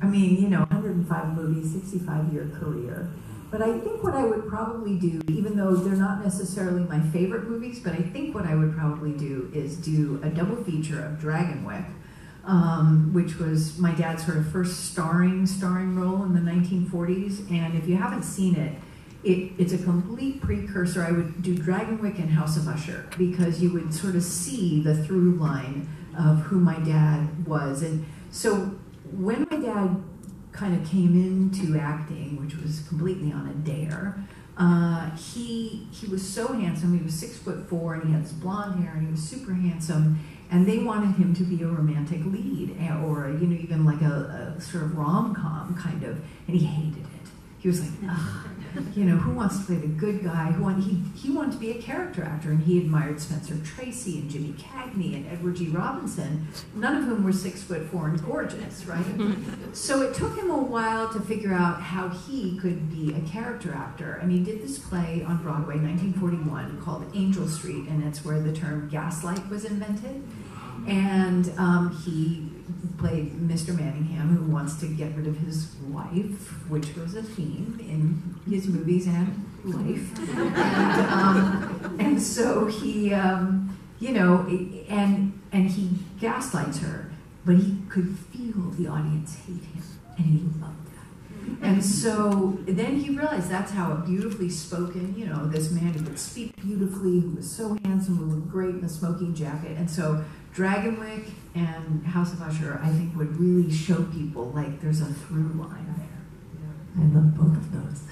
I mean, you know, 105 movies, 65-year career. But I think what I would probably do, even though they're not necessarily my favorite movies, but I think what I would probably do is do a double feature of Dragonwych, which was my dad's sort of first starring role in the 1940s. And if you haven't seen it, it's a complete precursor. I would do Dragonwych and House of Usher, because you would sort of see the through line of who my dad was. And so when my dad kind of came into acting, which was completely on a dare, he was so handsome. He was 6'4", and he had this blonde hair, and he was super handsome. And they wanted him to be a romantic lead, or you know, even like a sort of rom-com kind of, and he hated it. He was like, ugh, you know, who wants to play the good guy? He wanted to be a character actor, and he admired Spencer Tracy and Jimmy Cagney and Edward G. Robinson, none of whom were 6'4" and gorgeous, right? So it took him a while to figure out how he could be a character actor, and he did this play on Broadway, 1941, called Angel Street, and it's where the term gaslight was invented. And he played Mr. Manningham, who wants to get rid of his wife, which was a theme in his movies and life. And so he, you know, and he gaslights her, but he could feel the audience hate him, and he loved that. And so then he realized that's how a beautifully spoken, you know, this man who could speak beautifully, who was so handsome, who looked great in a smoking jacket. And so Dragonwych and House of Usher, I think, would really show people like there's a through line there. I love both of those.